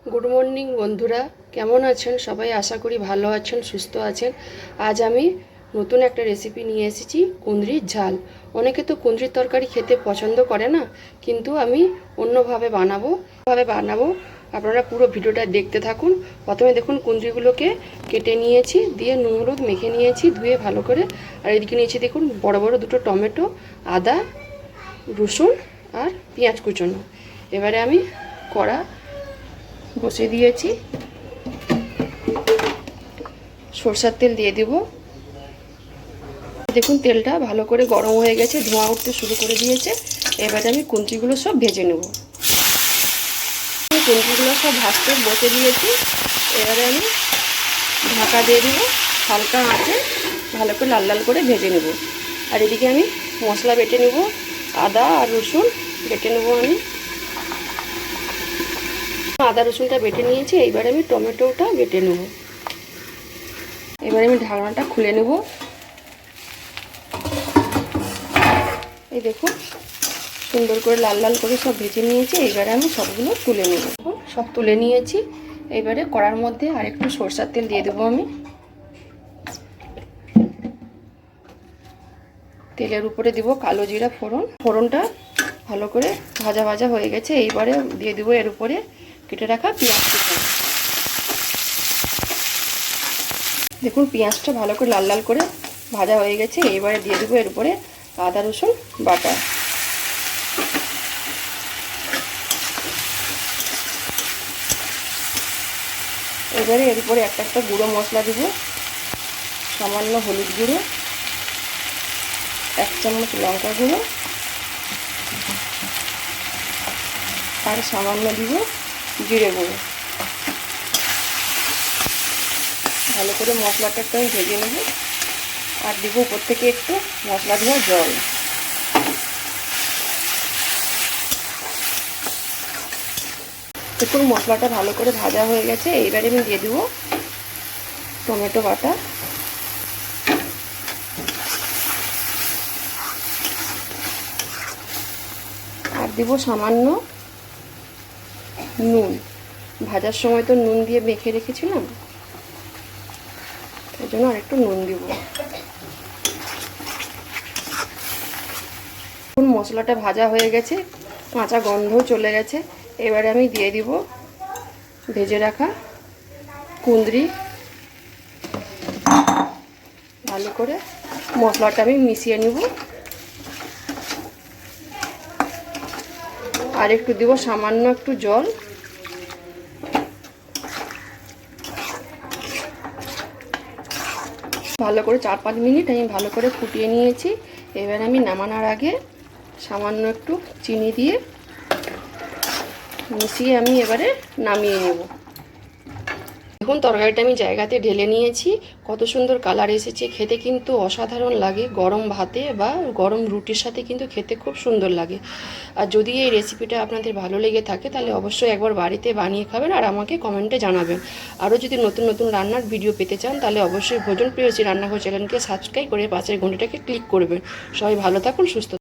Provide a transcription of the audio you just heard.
Good morning বন্ধুরা, কেমন আছেন সবাই? আশা করি ভালো আছেন, সুস্থ আছেন। আজ আমি নতুন একটা রেসিপি নিয়ে এসেছি, কুঁদরির ঝাল। অনেকে তো কুঁদরির তরকারি খেতে পছন্দ করে না, কিন্তু আমি অন্যভাবে বানাবো। আপনারা পুরো ভিডিওটা দেখতে থাকুন। প্রথমে দেখুন কুঁদরিগুলোকে কেটে নিয়েছি, দিয়ে নুন হলুদ মেখে নিয়েছি ধুয়ে ভালো করে। আর এদিকে নিয়েছি দেখুন বড় বড় দুটো টমেটো, আদা, রসুন আর পেঁয়াজ কুচোনো। এবারে আমি কড়া বসিয়ে দিয়েছি, সরষের তেল দিয়ে দিব। দেখুন তেলটা ভালো করে গরম হয়ে গেছে, ধোঁয়া উঠতে শুরু করে দিয়েছে। এবারে আমি কুঁদরিগুলো সব ভেজে নেব। কুঁদরিগুলো সব ভাজতে বসে দিয়েছি। এবারে আমি ঢাকা দিয়ে দিব, হালকা আঁচে ভালো করে লাল লাল করে ভেজে নেব। আর এদিকে আমি মশলা বেটে নেব, আদা আর রসুন বেটে নেব। আমি আদা রসুনটা বেটে নিয়েছি, এইবারে আমি টমেটোটা বেটে নেব। এবারে আমি ঢাকনাটা খুলে নেব। এই দেখুন সুন্দর করে লাল লাল করে সব ভেজে নিয়েছি। এইবারে আমি সবগুলো তুলে নেব। সব তুলে নিয়েছি। এইবারে কড়ার মধ্যে আর একটু সরষের তেল দিয়ে দেবো আমি। তেলের উপরে দিব কালো জিরা ফোড়ন। ফোড়নটা ভালো করে ভাজা ভাজা হয়ে গেছে। এইবারে দিয়ে দেবো এর উপরে কেটে রাখা পেঁয়াজ কুচি। দেখুন পেঁয়াজটা ভালো করে লাল লাল করে ভাজা হয়ে গেছে। এইবারে দিয়ে দেবো এর উপরে আদা রসুন বাটা। এবারে এর উপরে একটা একটা গুঁড়ো মশলা দেবো। সামান্য হলুদ গুঁড়ো, 1 চামচ লঙ্কা গুঁড়ো, আর সামান্য দিব জিরে গুঁড়ো। ভালো করে মশলাটা একটু আমি ভেজে নেব। আর দিব উপর থেকে একটু মশলা ধোয়া জল। দেখুন মশলাটা ভালো করে ভাজা হয়ে গেছে। এইবারে আমি দিয়ে দেবো টমেটো বাটা। আর দিব সামান্য নুন। ভাজার সময় তো নুন দিয়ে মেখে রেখেছিলাম, তাই জন্য আর একটু নুন দিব। এখন মশলাটা ভাজা হয়ে গেছে, কাঁচা গন্ধ চলে গেছে। এবারে আমি দিয়ে দিব ভেজে রাখা কুঁদরি। ভালো করে মশলাটা আমি মিশিয়ে নেব। আর একটু দিব সামান্য একটু জল। ভালো করে 4-5 মিনিট আমি ভালো করে ফুটিয়ে নিয়েছি। এবার আমি নামানোর আগে সামান্য একটু চিনি দিয়ে মিশিয়ে আমি এবারে নামিয়ে নেব। দেখুন তরকারিটা আমি জায়গাতে ঢেলে নিয়েছি। কত সুন্দর কালার এসেছে, খেতে কিন্তু অসাধারণ লাগে। গরম ভাতে বা গরম রুটির সাথে কিন্তু খেতে খুব সুন্দর লাগে। আর যদি এই রেসিপিটা আপনাদের ভালো লেগে থাকে তাহলে অবশ্যই একবার বাড়িতে বানিয়ে খাবেন আর আমাকে কমেন্টে জানাবেন। আরও যদি নতুন নতুন রান্নার ভিডিও পেতে চান তাহলে অবশ্যই ভোজন প্রিয়সী রান্নাঘর চ্যানেলকে সাবস্ক্রাইব করে পাশের ঘন্টিটাকে ক্লিক করবেন। সবাই ভালো থাকুন, সুস্থ